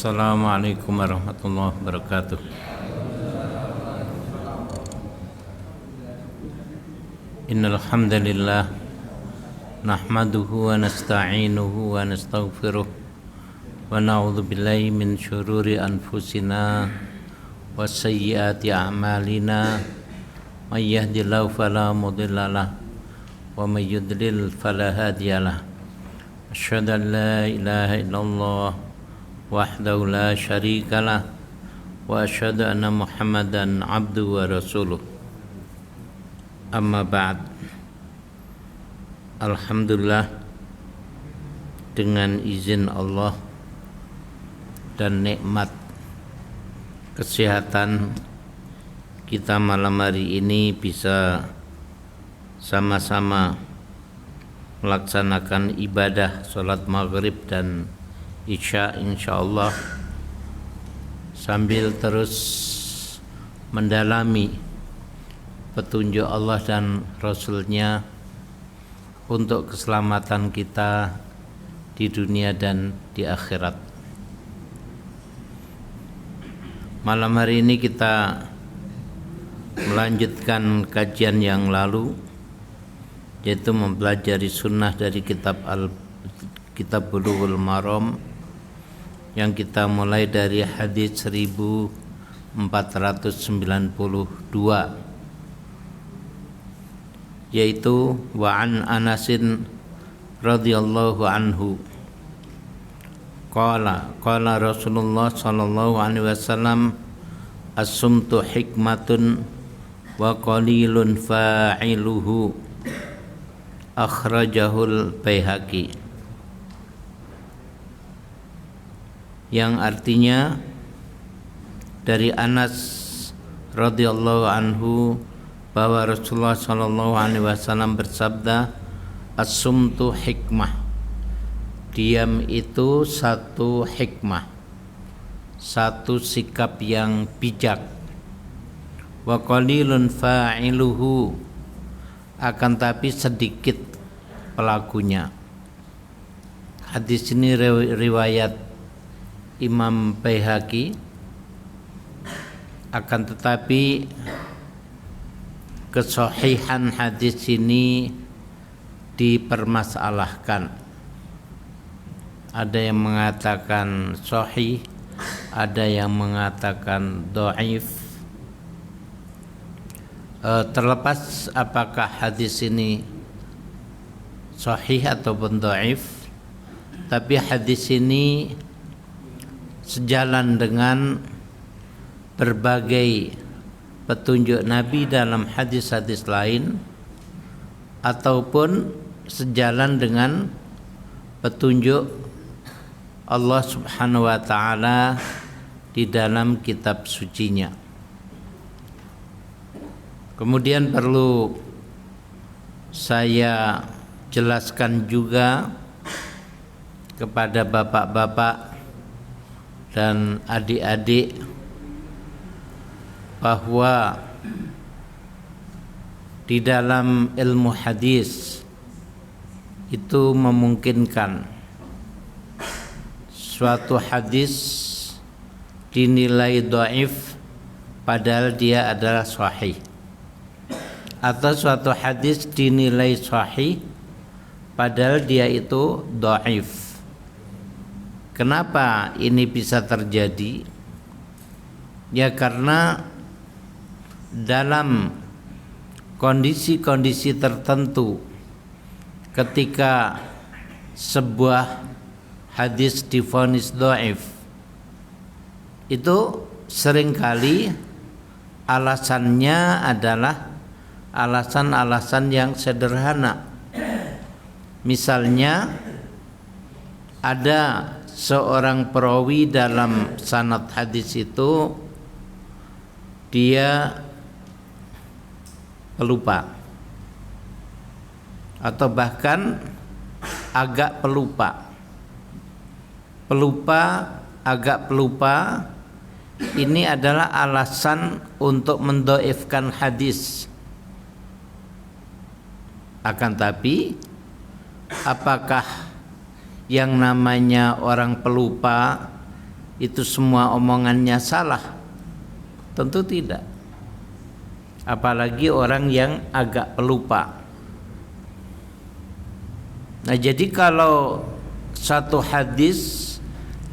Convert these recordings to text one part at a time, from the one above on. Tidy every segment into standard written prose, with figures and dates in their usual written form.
Assalamualaikum warahmatullahi wabarakatuh. Innal hamdalillah nahmaduhu wa nasta'inuhu wa nastaghfiruh wa na'udzu billahi min syururi anfusina wa sayyiati a'malina may yahdihillahu fala mudhillalah wa may yudlil fala hadiyalah. Asyhadu an la ilaha illallah wahdahu la syarikalah wa asyhadu anna Muhammadan abduhu wa rasuluh. Amma ba'd. Alhamdulillah, dengan izin Allah dan nikmat kesehatan kita malam hari ini bisa sama-sama melaksanakan ibadah salat maghrib dan isya insyaallah sambil terus mendalami petunjuk Allah dan Rasul-Nya untuk keselamatan kita di dunia dan di akhirat. Malam hari ini kita melanjutkan kajian yang lalu, yaitu mempelajari sunnah dari kitab Bulughul Maram, yang kita mulai dari hadis 1492, yaitu wa an Anasin radhiyallahu anhu qala Rasulullah sallallahu alaihi wasallam as-sumtu hikmatun wa qalilun fa'iluhu, akhrajahul Baihaqi, yang artinya dari Anas radhiyallahu anhu bahwa Rasulullah sallallahu alaihi wasallam bersabda, as-sumtu hikmah, diam itu satu hikmah, satu sikap yang bijak, wa qalilun fa'iluhu, akan tapi sedikit pelakunya. Hadis ini riwayat Imam Baihaqi, akan tetapi kesahihan hadis ini dipermasalahkan. Ada yang mengatakan sahih, ada yang mengatakan dhaif. Terlepas apakah hadis ini sahih ataupun dhaif, tapi hadis ini sejalan dengan berbagai petunjuk Nabi dalam hadis-hadis lain, ataupun sejalan dengan petunjuk Allah Subhanahu wa ta'ala di dalam kitab sucinya. Kemudian perlu saya jelaskan juga kepada bapak-bapak dan adik-adik bahwa di dalam ilmu hadis itu memungkinkan suatu hadis dinilai dhaif padahal dia adalah sahih, atau suatu hadis dinilai sahih padahal dia itu dhaif. Kenapa ini bisa terjadi? Ya karena dalam kondisi-kondisi tertentu, ketika sebuah hadis divonis dhaif, itu seringkali alasannya adalah alasan-alasan yang sederhana. Misalnya ada seorang perawi dalam sanad hadis itu dia pelupa, atau bahkan agak pelupa, agak pelupa. Ini adalah alasan untuk mendhaifkan hadis. Akan tapi apakah yang namanya orang pelupa itu semua omongannya salah? Tentu tidak. Apalagi orang yang agak pelupa. Nah, jadi kalau satu hadis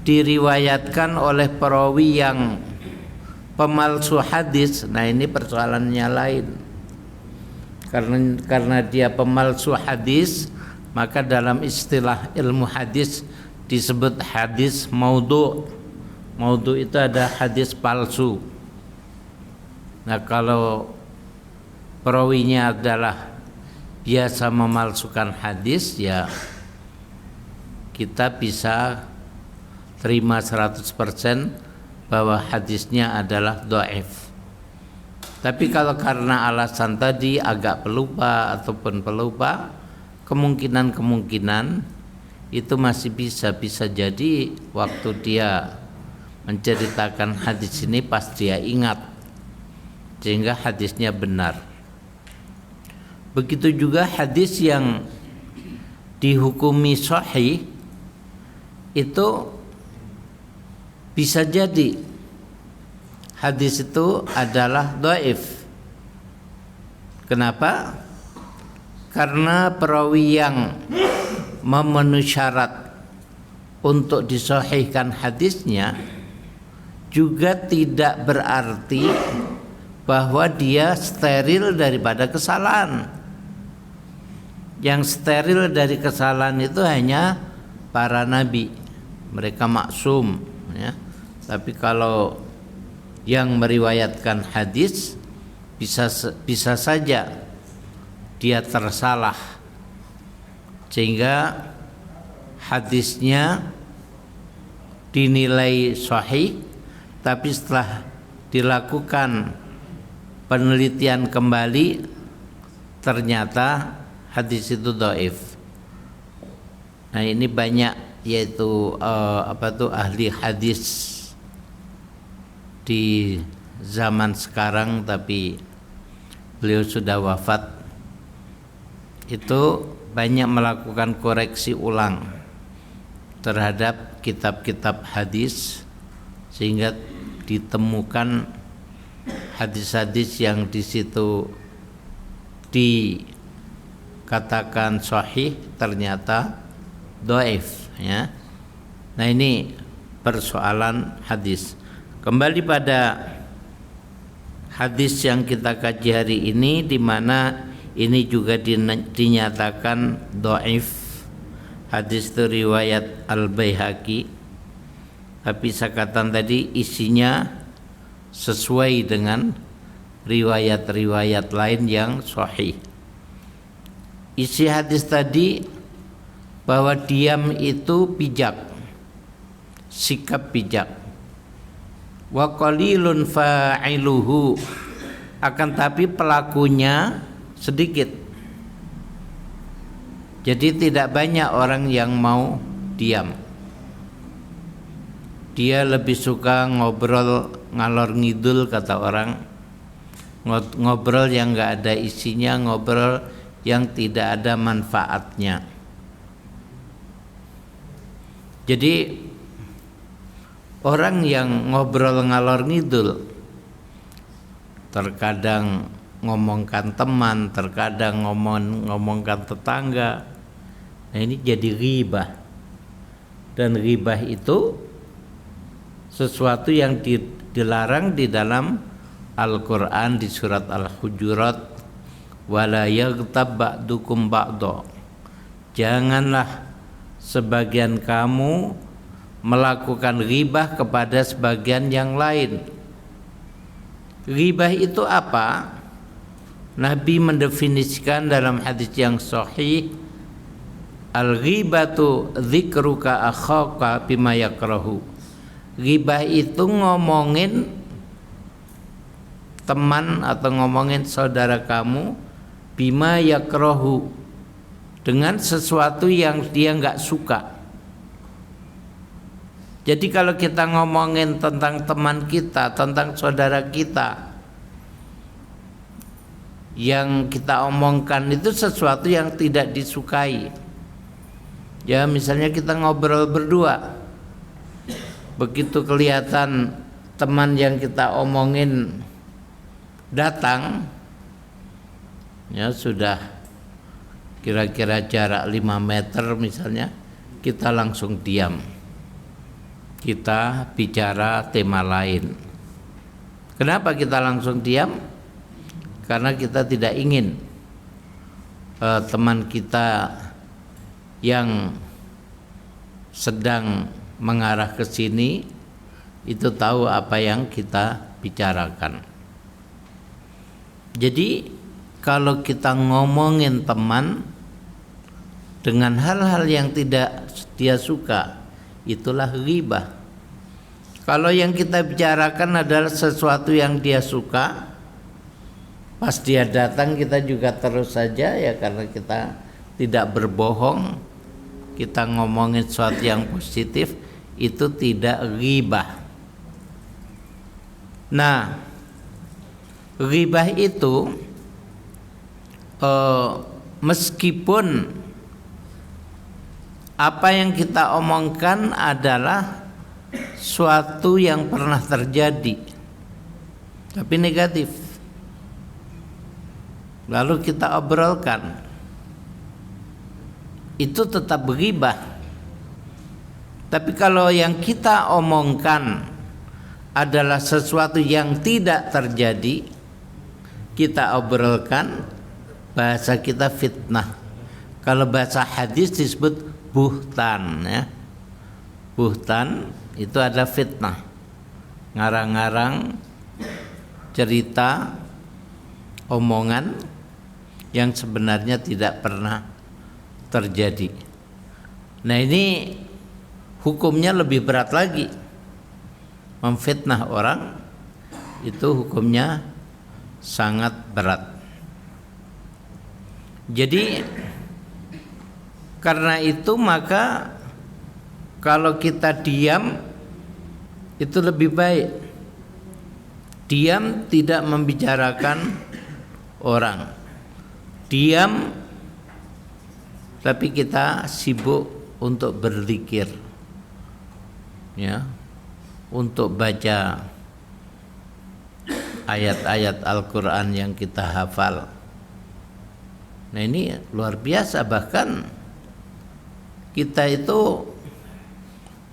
diriwayatkan oleh perawi yang pemalsu hadis, nah ini persoalannya lain. Karena dia pemalsu hadis, maka dalam istilah ilmu hadis disebut hadis maudhu'. Maudhu' itu ada hadis palsu. Nah, kalau perawinya adalah biasa memalsukan hadis, ya kita bisa terima 100% bahwa hadisnya adalah dhaif. Tapi kalau karena alasan tadi agak pelupa ataupun pelupa, kemungkinan itu masih bisa jadi waktu dia menceritakan hadis ini pas dia ingat, sehingga hadisnya benar. Begitu juga hadis yang dihukumi sahih itu bisa jadi hadis itu adalah dhaif. Kenapa? Karena perawi yang memenuhi syarat untuk disahihkan hadisnya juga tidak berarti bahwa dia steril daripada kesalahan. Yang steril dari kesalahan itu hanya para nabi, mereka maksum, ya. Tapi kalau yang meriwayatkan hadis bisa saja dia tersalah, sehingga hadisnya dinilai sahih, tapi setelah dilakukan penelitian kembali ternyata hadis itu dhaif. Nah, ini banyak, yaitu ahli hadis di zaman sekarang, tapi beliau sudah wafat, itu banyak melakukan koreksi ulang terhadap kitab-kitab hadis, sehingga ditemukan hadis-hadis yang di situ dikatakan sahih ternyata dhaif, ya. Nah, ini persoalan hadis. Kembali pada hadis yang kita kaji hari ini, di mana ini juga dinyatakan dhaif. Hadis itu riwayat Al-Baihaqi, tapi saya katakan tadi isinya sesuai dengan riwayat-riwayat lain yang sahih. Isi hadis tadi bahwa diam itu bijak, sikap bijak. Wa qalilun fa'iluhu, akan tapi pelakunya sedikit. Jadi tidak banyak orang yang mau diam. Dia lebih suka ngobrol ngalor ngidul, kata orang. Ngobrol yang enggak ada isinya, ngobrol yang tidak ada manfaatnya. Jadi orang yang ngobrol ngalor ngidul, terkadang ngomongkan teman, terkadang ngomongkan tetangga, nah ini jadi ghibah. Dan ghibah itu sesuatu yang dilarang di dalam Al-Quran di surat Al-Hujurat, wala yaghtab ba'dukum ba'da, janganlah sebagian kamu melakukan ghibah kepada sebagian yang lain. Ghibah itu apa? Nabi mendefinisikan dalam hadis yang sahih, al-ghibatu dzikruka akhaka bima yakrahu. Ghibah itu ngomongin teman atau ngomongin saudara kamu bima yakrahu, dengan sesuatu yang dia enggak suka. Jadi kalau kita ngomongin tentang teman kita, tentang saudara kita, yang kita omongkan itu sesuatu yang tidak disukai. Ya, misalnya kita ngobrol berdua, begitu kelihatan teman yang kita omongin datang, ya sudah kira-kira jarak 5 meter misalnya, kita langsung diam, kita bicara tema lain. Kenapa kita langsung diam? Karena kita tidak ingin teman kita yang sedang mengarah ke sini itu tahu apa yang kita bicarakan. Jadi kalau kita ngomongin teman dengan hal-hal yang tidak dia suka, itulah ghibah. Kalau yang kita bicarakan adalah sesuatu yang dia suka, pas dia datang kita juga terus saja, ya karena kita tidak berbohong, kita ngomongin sesuatu yang positif, itu tidak ghibah. Nah, ghibah itu meskipun apa yang kita omongkan adalah suatu yang pernah terjadi tapi negatif, lalu kita obrolkan, itu tetap ghibah. Tapi kalau yang kita omongkan adalah sesuatu yang tidak terjadi, kita obrolkan, bahasa kita fitnah. Kalau bahasa hadis disebut buhtan, ya. Buhtan itu ada fitnah, ngarang-ngarang cerita, omongan yang sebenarnya tidak pernah terjadi. Nah, ini hukumnya lebih berat lagi. Memfitnah orang itu hukumnya sangat berat. Jadi karena itu maka kalau kita diam itu lebih baik. Diam tidak membicarakan orang. Diam tapi kita sibuk untuk berzikir, ya, untuk baca ayat-ayat Al-Quran yang kita hafal. Nah, ini luar biasa, bahkan kita itu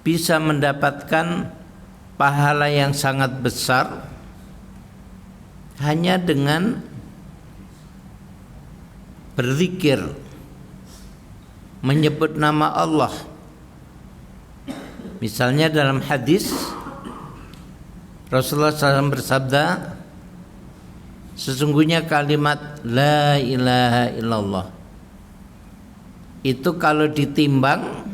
bisa mendapatkan pahala yang sangat besar hanya dengan berzikir, menyebut nama Allah. Misalnya dalam hadis Rasulullah SAW bersabda, sesungguhnya kalimat la ilaha illallah itu kalau ditimbang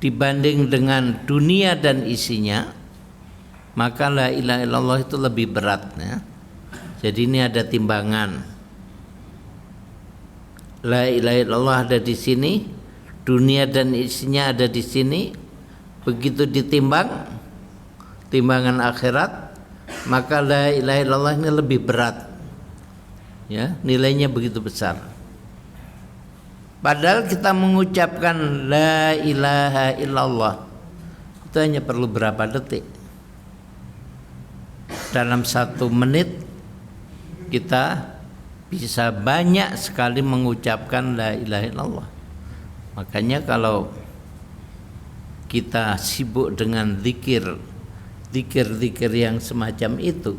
dibanding dengan dunia dan isinya, maka la ilaha illallah itu lebih berat, ya. Jadi ini ada timbangan. La ilaha illallah ada di sini, dunia dan isinya ada di sini. Begitu ditimbang timbangan akhirat, maka la ilaha illallah ini lebih berat, ya, nilainya begitu besar. Padahal kita mengucapkan la ilaha illallah itu hanya perlu berapa detik. Dalam 1 menit kita bisa banyak sekali mengucapkan la ilaha illallah. Makanya kalau kita sibuk dengan zikir yang semacam itu,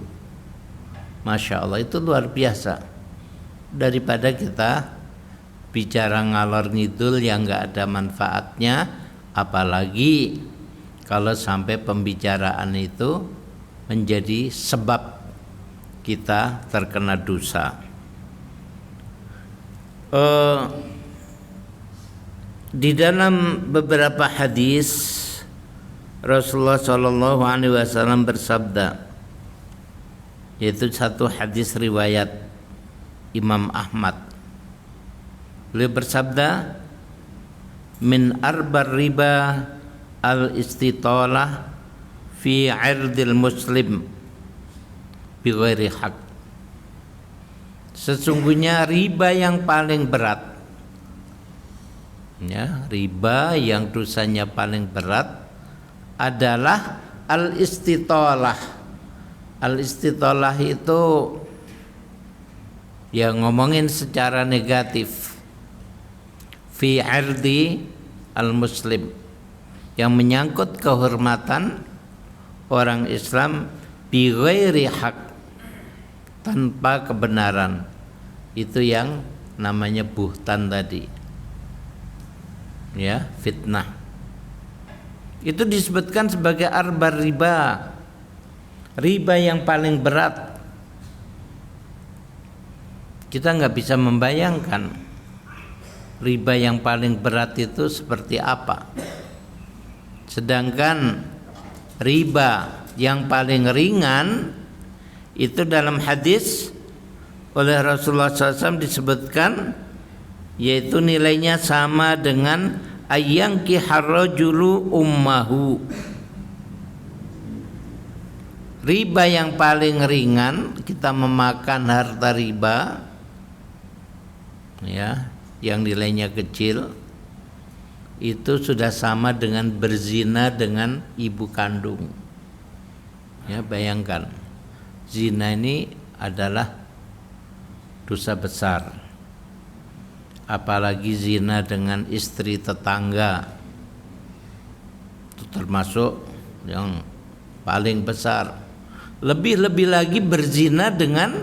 Masya Allah, itu luar biasa, daripada kita bicara ngalor ngidul yang gak ada manfaatnya. Apalagi kalau sampai pembicaraan itu menjadi sebab kita terkena dosa. Di dalam beberapa hadis Rasulullah SAW bersabda, yaitu satu hadis riwayat Imam Ahmad. Beliau bersabda, min arbar riba al-istitalah fi 'irdil muslim bi ghairi haq. Sesungguhnya riba yang paling berat, ya, riba yang dosanya paling berat adalah al-istitalah. Al-istitalah itu ya ngomongin secara negatif fi irdi al-muslim, yang menyangkut kehormatan orang Islam bi ghairi haq, tanpa kebenaran. Itu yang namanya buhtan tadi, ya, fitnah. Itu disebutkan sebagai arbar riba, riba yang paling berat. Kita nggak bisa membayangkan riba yang paling berat itu seperti apa. Sedangkan riba yang paling ringan itu dalam hadis oleh Rasulullah SAW disebutkan, yaitu nilainya sama dengan ayyangki harrajulu ummahu. Riba yang paling ringan, kita memakan harta riba, ya, yang nilainya kecil, itu sudah sama dengan berzina dengan ibu kandung. Ya, bayangkan, zina ini adalah dosa besar, apalagi zina dengan istri tetangga, itu termasuk yang paling besar. Lebih-lebih lagi berzina dengan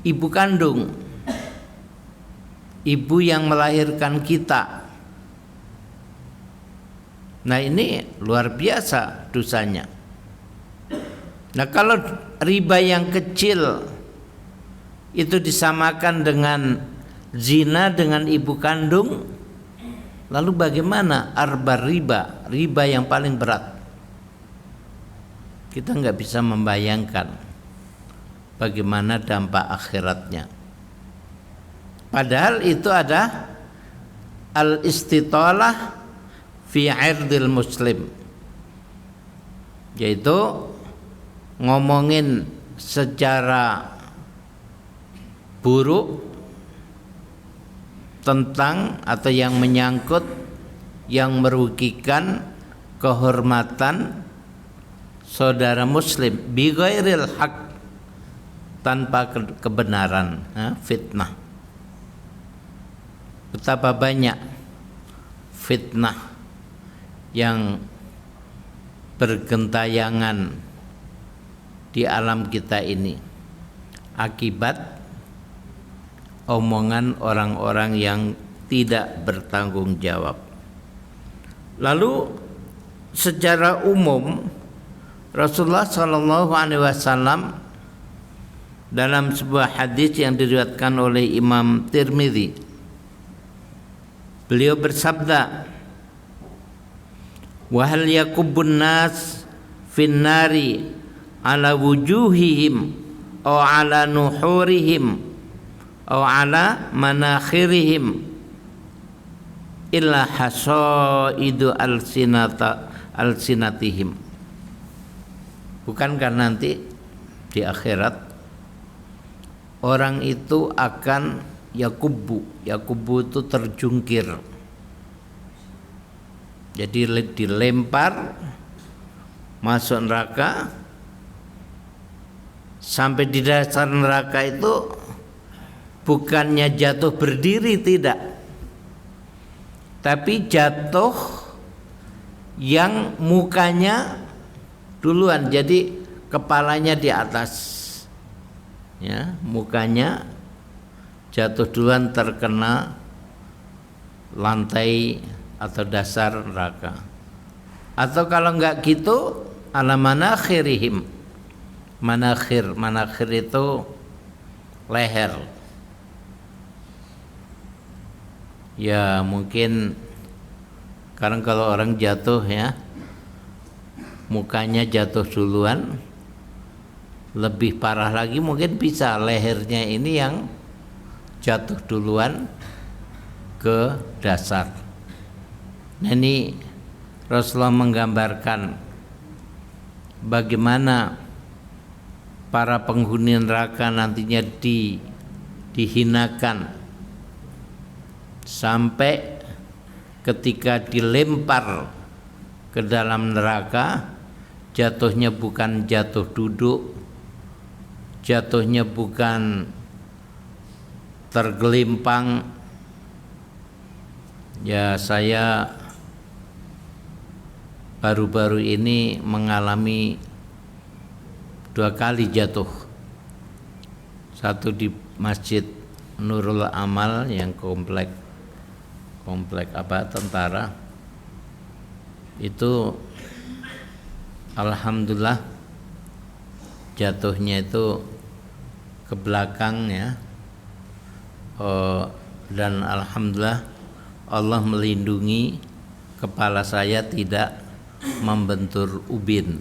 ibu kandung, ibu yang melahirkan kita. Nah, ini luar biasa dosanya. Nah, kalau riba yang kecil itu disamakan dengan zina dengan ibu kandung, lalu bagaimana arbar riba, riba yang paling berat? Kita nggak bisa membayangkan bagaimana dampak akhiratnya. Padahal itu ada al-istitalah fi irdil muslim, yaitu ngomongin secara buruk tentang atau yang menyangkut, yang merugikan kehormatan saudara muslim bi ghairil haq, tanpa kebenaran, fitnah. Betapa banyak fitnah yang bergentayangan di alam kita ini akibat omongan orang-orang yang tidak bertanggung jawab. Lalu secara umum Rasulullah SAW dalam sebuah hadis yang diriwayatkan oleh Imam Tirmidzi, beliau bersabda, wa hal yakubbun nas fin nari ala wujuhihim aw ala nuhurihim aw ala manakhirihim illa hasaidu alsinatihim. Bukankah nanti di akhirat orang itu akan yakubu itu terjungkir, jadi dilempar masuk neraka, sampai di dasar neraka itu bukannya jatuh berdiri, tidak, tapi jatuh yang mukanya duluan, jadi kepalanya di atas, ya, mukanya jatuh duluan terkena lantai atau dasar neraka. Atau kalau enggak gitu, ala manakhirihim. Manakhir itu leher. Ya, mungkin sekarang kalau orang jatuh, ya, mukanya jatuh duluan, lebih parah lagi mungkin bisa lehernya ini yang jatuh duluan ke dasar. Nah, ini Rasulullah menggambarkan bagaimana para penghuni neraka nantinya dihinakan sampai ketika dilempar ke dalam neraka, jatuhnya bukan jatuh duduk, jatuhnya bukan tergelimpang. Ya, saya baru-baru ini mengalami 2 kali jatuh. Satu di Masjid Nurul Amal yang komplek tentara. Itu alhamdulillah jatuhnya itu ke belakang ya. Dan alhamdulillah Allah melindungi kepala saya tidak membentur ubin.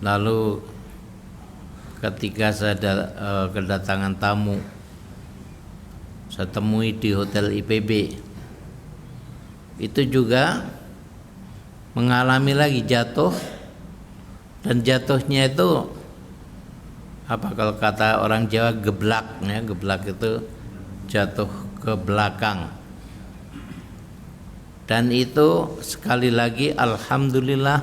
Lalu ketika saya kedatangan tamu, saya temui di Hotel IPB, itu juga mengalami lagi jatuh, dan jatuhnya itu apa kalau kata orang Jawa geblak ya, geblak itu jatuh ke belakang. Dan itu sekali lagi alhamdulillah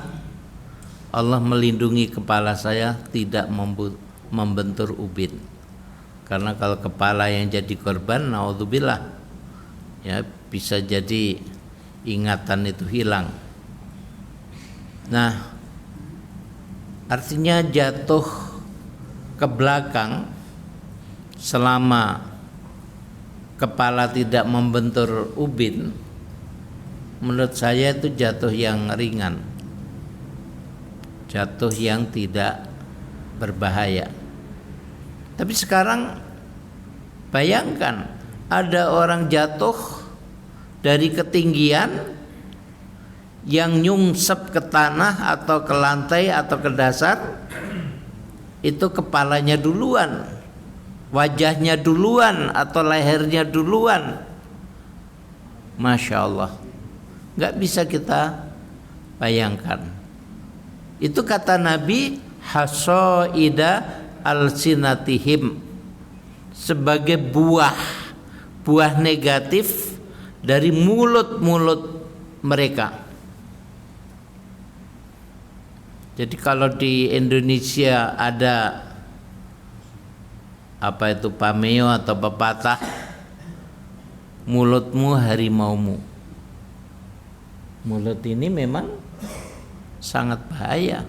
Allah melindungi kepala saya tidak membentur ubin. Karena kalau kepala yang jadi korban, naudzubillah, ya bisa jadi ingatan itu hilang. Nah, artinya jatuh ke belakang selama kepala tidak membentur ubin, menurut saya itu jatuh yang ringan, jatuh yang tidak berbahaya. Tapi sekarang bayangkan ada orang jatuh dari ketinggian yang nyungsep ke tanah atau ke lantai atau ke dasar, itu kepalanya duluan, wajahnya duluan atau lehernya duluan. Masya Allah, gak bisa kita bayangkan. Itu kata Nabi, hasoida alsinatihim, sebagai buah negatif dari mulut-mulut mereka. Jadi kalau di Indonesia ada apa itu pameo atau pepatah, mulutmu harimaumu. Mulut ini memang sangat bahaya,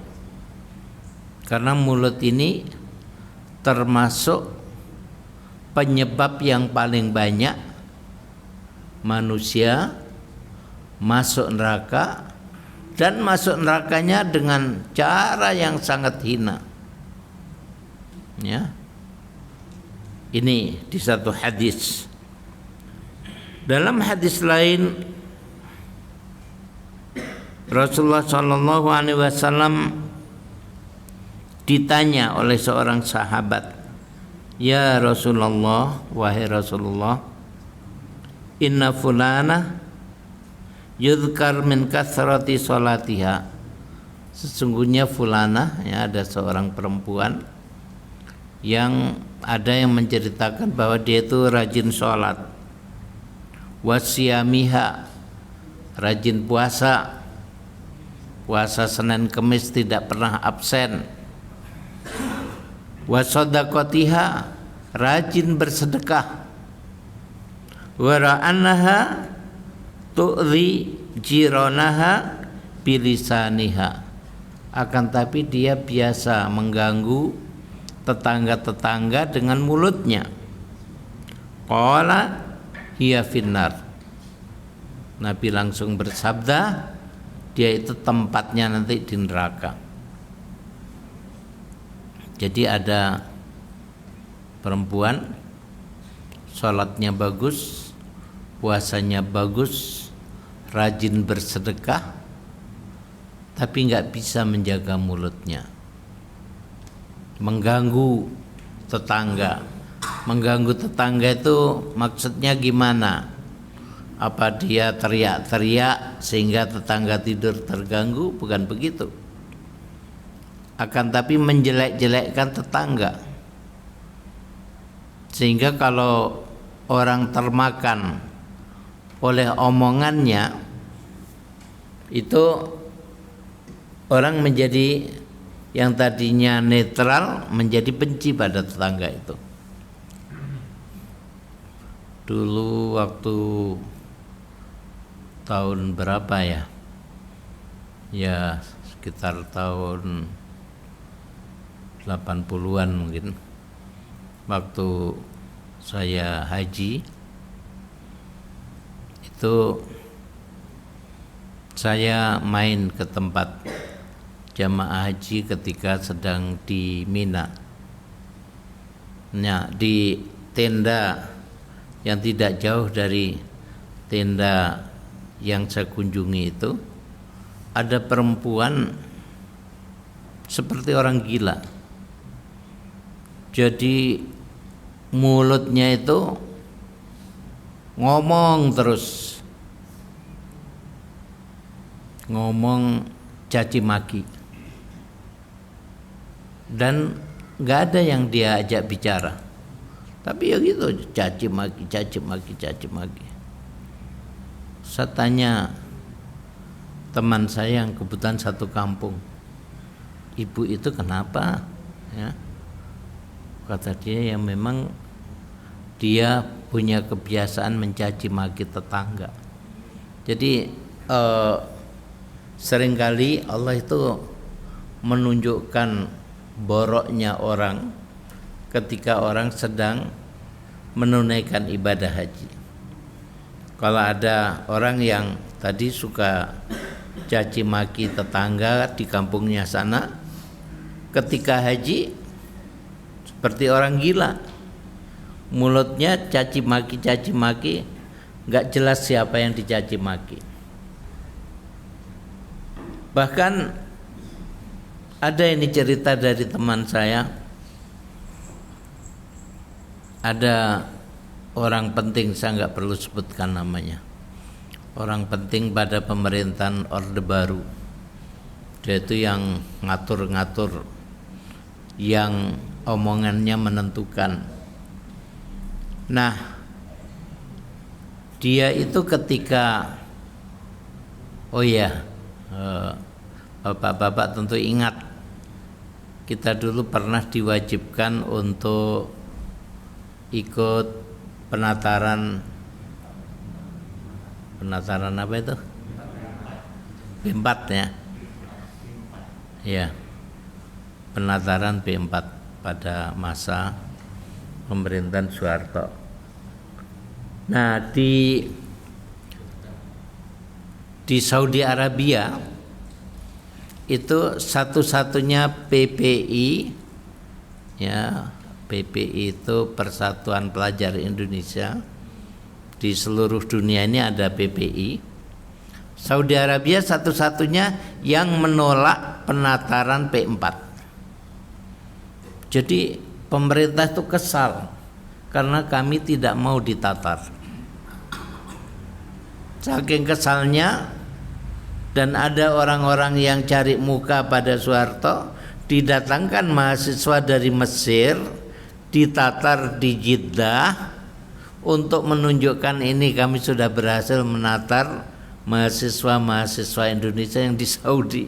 karena mulut ini termasuk penyebab yang paling banyak manusia masuk neraka, dan masuk nerakanya dengan cara yang sangat hina. Ya. Ini di satu hadis. Dalam hadis lain Rasulullah sallallahu alaihi wasallam ditanya oleh seorang sahabat, "Ya Rasulullah, wahai Rasulullah, inna fulana yudhkar min kathrati salatiha." Sesungguhnya fulana, ya, ada seorang perempuan yang ada yang menceritakan bahwa dia itu rajin sholat, wasiyamiha, rajin puasa, puasa Senin Kemis tidak pernah absen, wasodakotiha, rajin bersedekah, wara'annaha tu'ri jironaha bilisaniha, akan tapi dia biasa mengganggu tetangga-tetangga dengan mulutnya. Qala hiya finnar, Nabi langsung bersabda, dia itu tempatnya nanti di neraka. Jadi ada perempuan sholatnya bagus, puasanya bagus, rajin bersedekah, tapi nggak bisa menjaga mulutnya, mengganggu tetangga. Mengganggu tetangga itu maksudnya gimana? Apa dia teriak-teriak sehingga tetangga tidur terganggu? Bukan begitu. Akan tapi menjelek-jelekkan tetangga, sehingga kalau orang termakan oleh omongannya, itu orang menjadi yang tadinya netral menjadi benci pada tetangga itu. Dulu waktu tahun berapa ya? Ya sekitar tahun 80-an mungkin. Waktu saya haji itu saya main ke tempat jamaah haji ketika sedang di Mina. Nah, di tenda yang tidak jauh dari tenda yang saya kunjungi itu ada perempuan seperti orang gila. Jadi mulutnya itu ngomong terus, ngomong caci maki, dan nggak ada yang dia ajak bicara, tapi ya gitu, caci maki. Saya tanya teman saya yang kebetulan satu kampung, ibu itu kenapa ya? Kata dia, ya memang dia punya kebiasaan mencaci maki tetangga. Jadi seringkali Allah itu menunjukkan boroknya orang ketika orang sedang menunaikan ibadah haji. Kalau ada orang yang tadi suka caci maki tetangga di kampungnya sana, ketika haji seperti orang gila, mulutnya caci maki, nggak jelas siapa yang dicaci maki. Bahkan ada ini cerita dari teman saya, ada orang penting, saya nggak perlu sebutkan namanya, orang penting pada pemerintahan Orde Baru. Dia itu yang ngatur-ngatur, yang omongannya menentukan. Nah, dia itu ketika, oh ya, bapak-bapak tentu ingat, kita dulu pernah diwajibkan untuk ikut penataran apa itu? B4 ya. Ya. Penataran B4 pada masa pemerintahan Soeharto. Nah, di Saudi Arabia itu satu-satunya PPI, ya, PPI itu Persatuan Pelajar Indonesia. Di seluruh dunia ini ada PPI. Saudi Arabia satu-satunya yang menolak penataran P4. Jadi pemerintah itu kesal karena kami tidak mau ditatar. Saking kesalnya, dan ada orang-orang yang cari muka pada Soeharto, didatangkan mahasiswa dari Mesir, ditatar di Jeddah untuk menunjukkan ini kami sudah berhasil menatar mahasiswa Indonesia yang di Saudi.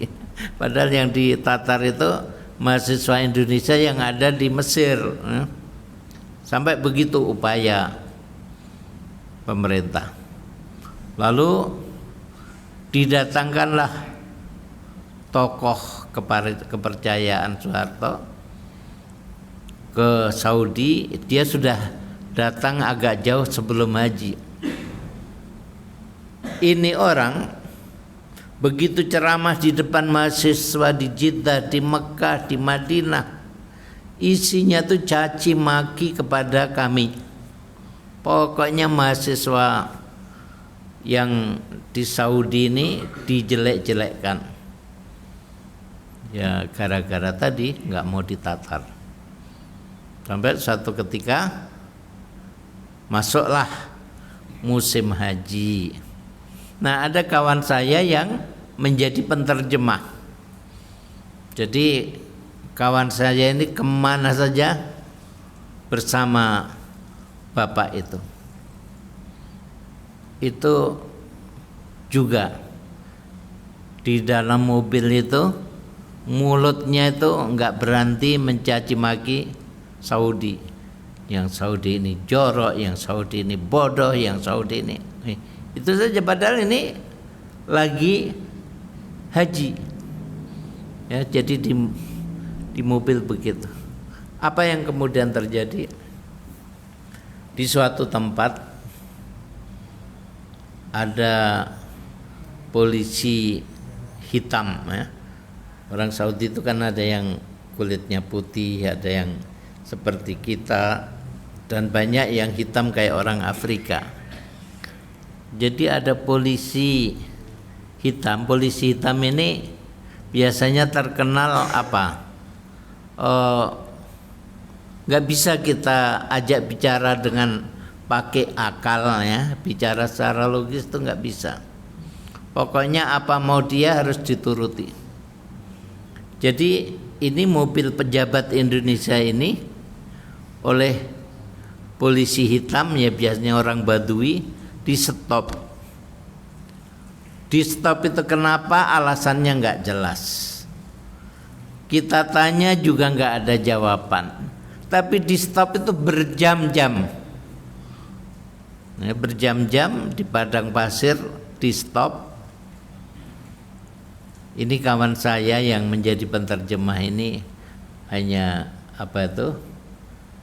Padahal yang ditatar itu mahasiswa Indonesia yang ada di Mesir. Sampai begitu upaya pemerintah. Lalu didatangkanlah tokoh kepercayaan Soeharto ke Saudi. Dia sudah datang agak jauh sebelum haji. Ini orang begitu ceramah di depan mahasiswa di Jeddah, di Mekah, di Madinah, isinya tuh caci maki kepada kami. Pokoknya mahasiswa yang di Saudi ini dijelek-jelekkan. Ya gara-gara tadi nggak mau ditatar. Sampai suatu ketika masuklah musim haji. Nah, ada kawan saya yang menjadi penterjemah. Jadi kawan saya ini kemana saja bersama bapak itu juga di dalam mobil itu mulutnya itu nggak berhenti mencaci maki Saudi. Yang Saudi ini jorok, yang Saudi ini bodoh, yang Saudi ini. Itu saja, padahal ini lagi haji. Ya, jadi di mobil begitu. Apa yang kemudian terjadi? Di suatu tempat ada polisi hitam, ya. Orang Saudi itu kan ada yang kulitnya putih, ada yang seperti kita, dan banyak yang hitam kayak orang Afrika. Jadi ada polisi hitam. Polisi hitam ini biasanya terkenal apa? Nggak bisa kita ajak bicara dengan pakai akal, ya. Bicara secara logis itu nggak bisa. Pokoknya apa mau dia harus dituruti. Jadi ini mobil pejabat Indonesia ini oleh polisi hitam, ya biasanya orang Badui, di stop. Di stop itu kenapa? Alasannya nggak jelas. Kita tanya juga nggak ada jawaban. Tapi di stop itu berjam-jam. Nah, berjam-jam di padang pasir di stop. Ini kawan saya yang menjadi penterjemah ini hanya apa itu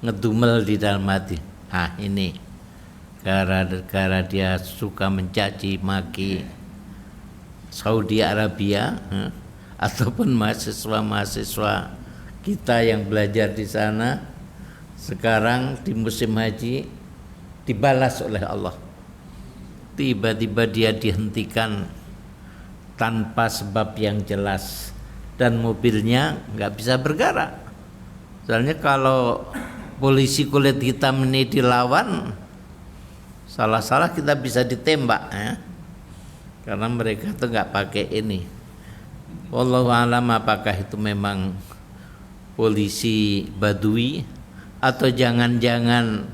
ngedumel di dalam hati. Ini gara-gara dia suka mencaci maki Saudi Arabia, ataupun mahasiswa-mahasiswa kita yang belajar di sana, sekarang di musim haji dibalas oleh Allah. Tiba-tiba dia dihentikan tanpa sebab yang jelas dan mobilnya nggak bisa bergerak. Soalnya kalau polisi kulit hitam ini dilawan, salah-salah kita bisa ditembak, ya. Karena mereka tuh nggak pakai ini. Wallahu alam apakah itu memang polisi Badui atau jangan-jangan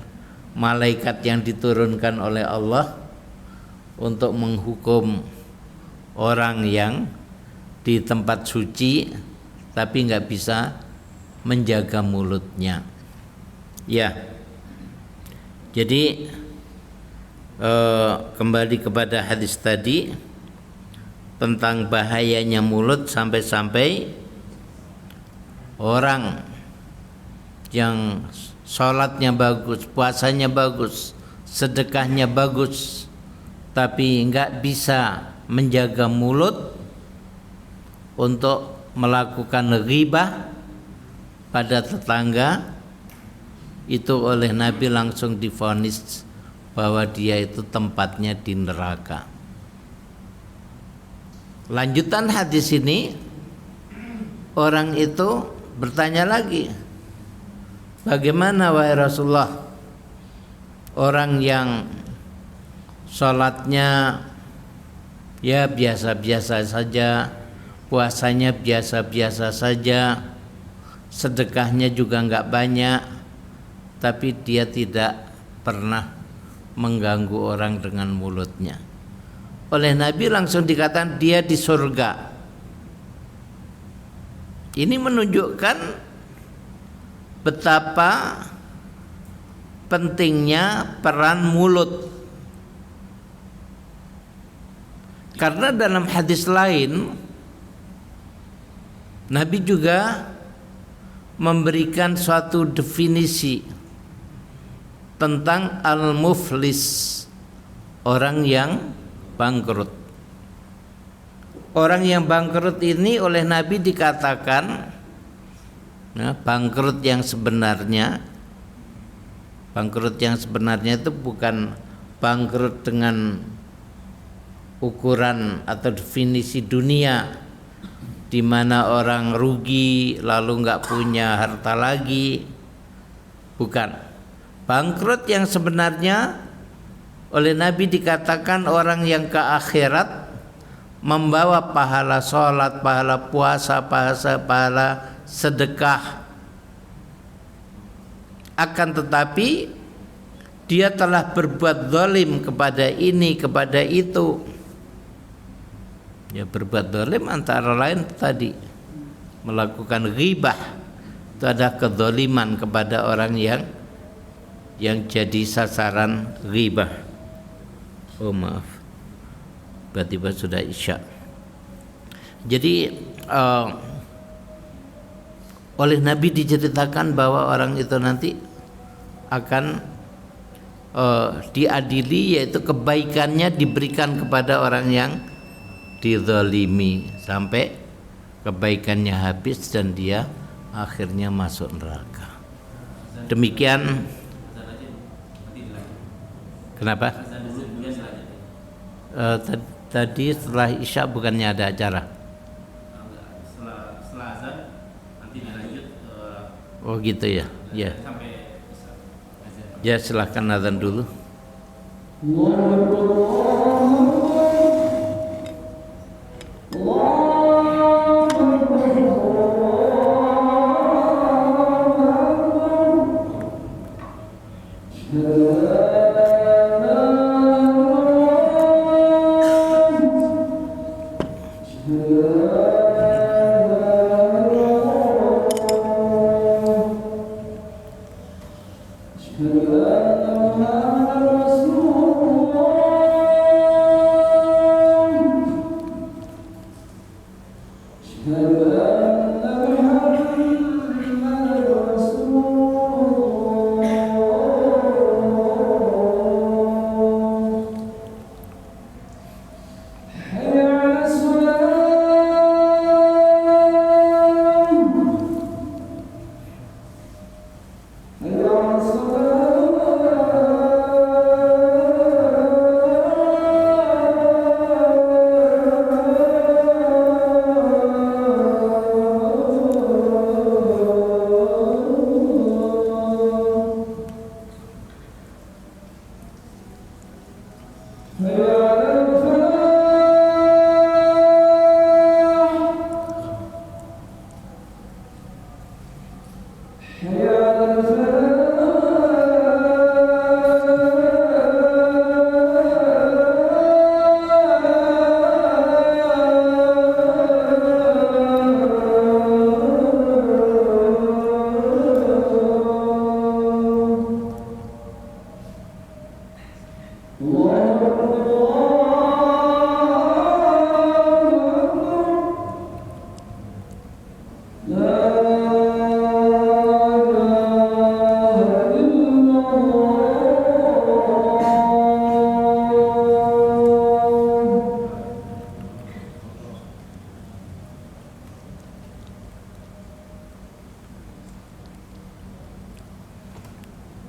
malaikat yang diturunkan oleh Allah untuk menghukum orang yang di tempat suci tapi nggak bisa menjaga mulutnya. Ya, jadi kembali kepada hadis tadi tentang bahayanya mulut, sampai-sampai orang yang sholatnya bagus, puasanya bagus, sedekahnya bagus, tapi nggak bisa menjaga mulut untuk melakukan ghibah pada tetangga, itu oleh Nabi langsung divonis bahwa dia itu tempatnya di neraka. Lanjutan hadis ini, orang itu bertanya lagi, bagaimana wahai Rasulullah, orang yang sholatnya ya biasa-biasa saja, puasanya biasa-biasa saja, sedekahnya juga enggak banyak, tapi dia tidak pernah mengganggu orang dengan mulutnya. Oleh Nabi langsung dikatakan dia di surga. Ini menunjukkan betapa pentingnya peran mulut. Karena dalam hadis lain Nabi juga memberikan suatu definisi tentang al-muflis, orang yang bangkrut. Orang yang bangkrut ini oleh Nabi dikatakan, bangkrut yang sebenarnya itu bukan bangkrut dengan ukuran atau definisi dunia, di mana orang rugi lalu nggak punya harta lagi. Bukan. Bangkrut yang sebenarnya oleh Nabi dikatakan orang yang ke akhirat membawa pahala sholat, pahala puasa, pahala sedekah, akan tetapi dia telah berbuat zalim kepada ini, kepada itu. Ya, berbuat zalim antara lain tadi melakukan ghibah, itu ada kedzaliman kepada orang yang jadi sasaran ghibah. Oh maaf, tiba-tiba sudah isya. Jadi oleh Nabi diceritakan bahwa orang itu nanti akan diadili, yaitu kebaikannya diberikan kepada orang yang dizalimi sampai kebaikannya habis dan dia akhirnya masuk neraka. Demikian. Kenapa? Tadi setelah isya bukannya ada acara? Setelah azan nanti dilanjut. Oh gitu ya. Ya. Ya, silahkan azan dulu.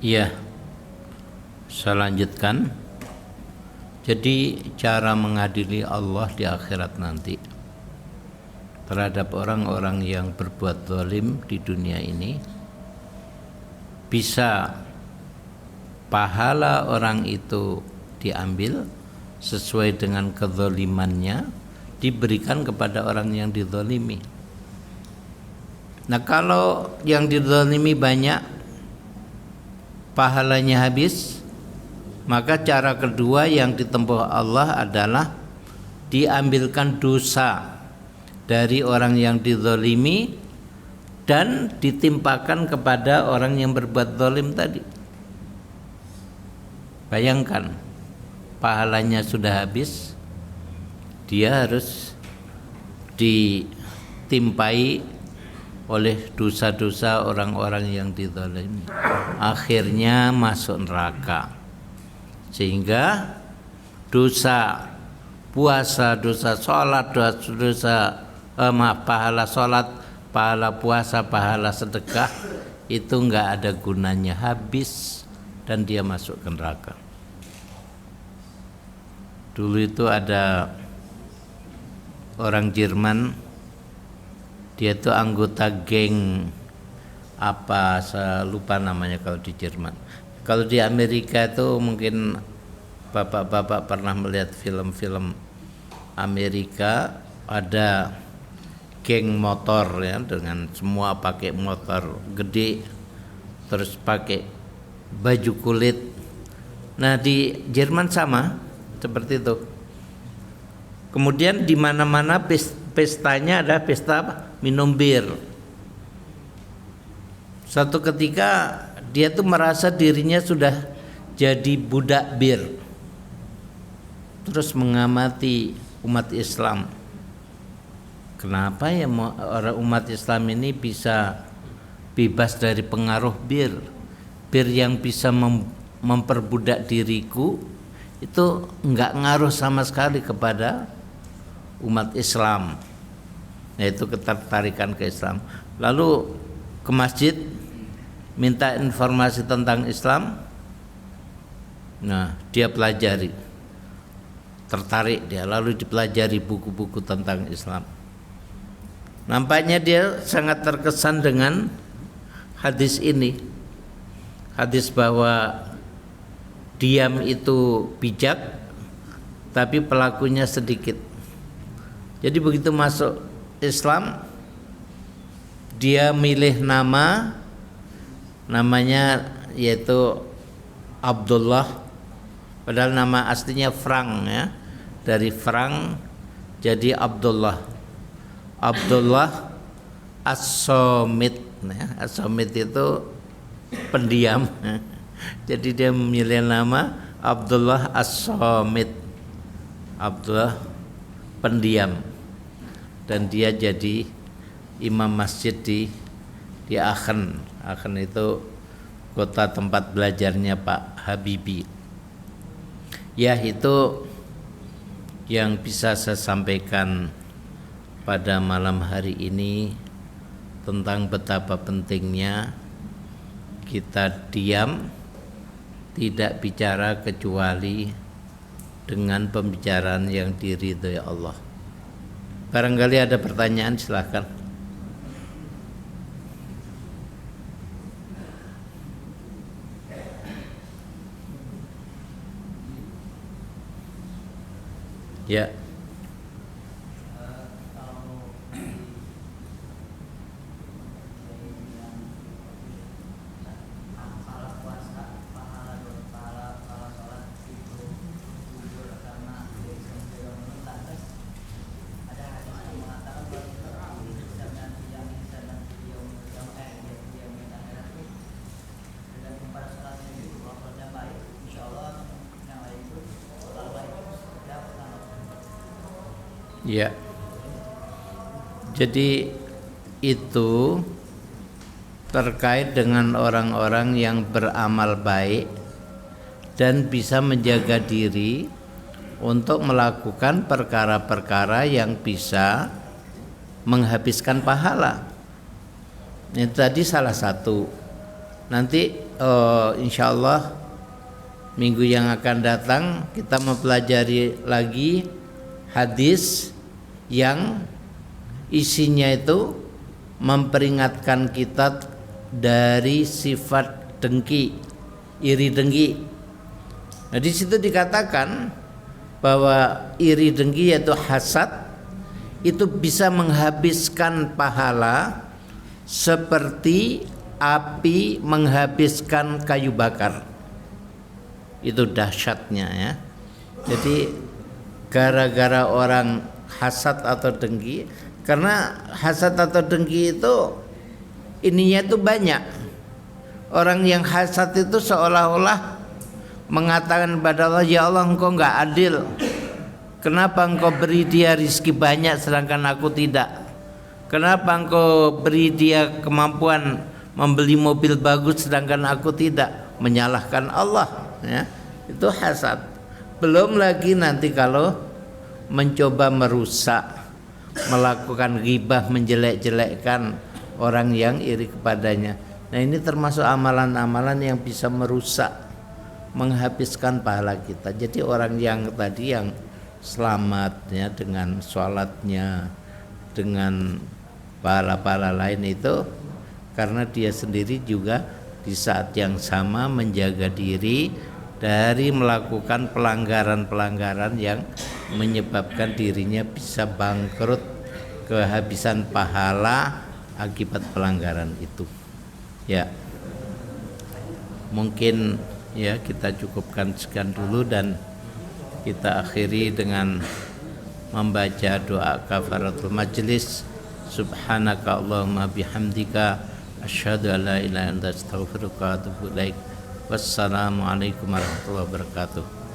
Iya, saya lanjutkan. Jadi cara mengadili Allah di akhirat nanti terhadap orang-orang yang berbuat zalim di dunia ini, bisa pahala orang itu diambil sesuai dengan kezalimannya, diberikan kepada orang yang dizalimi. Nah, kalau yang dizalimi banyak, pahalanya habis, maka cara kedua yang ditempuh Allah adalah diambilkan dosa dari orang yang dizalimi dan ditimpakan kepada orang yang berbuat zalim tadi. Bayangkan, pahalanya sudah habis, dia harus ditimpai oleh dosa-dosa orang-orang yang dizalimi, akhirnya masuk neraka. Sehingga dosa puasa, dosa sholat, pahala sholat, pahala puasa, pahala sedekah itu enggak ada gunanya, habis dan dia masuk ke neraka. Dulu itu ada orang Jerman, dia itu anggota geng apa, saya lupa namanya kalau di Jerman. Kalau di Amerika itu mungkin bapak-bapak pernah melihat film-film Amerika, ada geng motor ya, dengan semua pakai motor gede, terus pakai baju kulit. Nah, di Jerman sama seperti itu. Kemudian di mana-mana pestanya ada pesta apa? Minum bir. Suatu ketika dia tuh merasa dirinya sudah jadi budak bir. Terus mengamati umat Islam. Kenapa ya orang umat Islam ini bisa bebas dari pengaruh bir? Bir yang bisa memperbudak diriku itu enggak ngaruh sama sekali kepada umat Islam. Yaitu ketertarikan ke Islam. Lalu ke masjid minta informasi tentang Islam. Nah, dia pelajari. Tertarik dia, lalu dipelajari buku-buku tentang Islam. Nampaknya dia sangat terkesan dengan hadis ini. Hadis bahwa diam itu bijak, tapi pelakunya sedikit. Jadi begitu masuk Islam, dia milih namanya yaitu Abdullah, padahal nama aslinya Frank ya. Dari Frank jadi Abdullah As-Somit ya. As-Somit itu pendiam. Jadi dia memilih nama Abdullah As-Somit, Abdullah pendiam, dan dia jadi imam masjid di Aachen. Aachen itu kota tempat belajarnya Pak Habibie. Ya, itu yang bisa saya sampaikan pada malam hari ini tentang betapa pentingnya kita diam, tidak bicara kecuali dengan pembicaraan yang diridhoi Allah. Barangkali ada pertanyaan, silakan. Ya. Ya. Jadi itu terkait dengan orang-orang yang beramal baik dan bisa menjaga diri untuk melakukan perkara-perkara yang bisa menghabiskan pahala. Ini tadi salah satu. Nanti insya Allah minggu yang akan datang kita mempelajari lagi hadis yang isinya itu memperingatkan kita dari sifat dengki, iri dengki. Nah, di situ dikatakan bahwa iri dengki yaitu hasad itu bisa menghabiskan pahala seperti api menghabiskan kayu bakar. Itu dahsyatnya ya. Jadi gara-gara orang hasad atau dengki, karena hasad atau dengki itu ininya itu banyak. Orang yang hasad itu seolah-olah mengatakan kepada Allah, ya Allah engkau enggak adil. Kenapa engkau beri dia rizki banyak sedangkan aku tidak? Kenapa engkau beri dia kemampuan membeli mobil bagus sedangkan aku tidak? Menyalahkan Allah ya. Itu hasad. Belum lagi nanti kalau mencoba merusak, melakukan ghibah, menjelek-jelekkan orang yang iri kepadanya. Nah, ini termasuk amalan-amalan yang bisa merusak, menghabiskan pahala kita. Jadi orang yang tadi yang selamat ya dengan sholatnya, dengan pahala-pahala lain itu karena dia sendiri juga di saat yang sama menjaga diri dari melakukan pelanggaran-pelanggaran yang menyebabkan dirinya bisa bangkrut, kehabisan pahala akibat pelanggaran itu. Ya, mungkin ya kita cukupkan sekian dulu dan kita akhiri dengan membaca doa kafaratul majlis. Subhanaka Allahumma bihamdika asyhadu an la ilaha illa anta astaghfiruka wa atubu ilaik. Wassalamualaikum warahmatullahi wabarakatuh.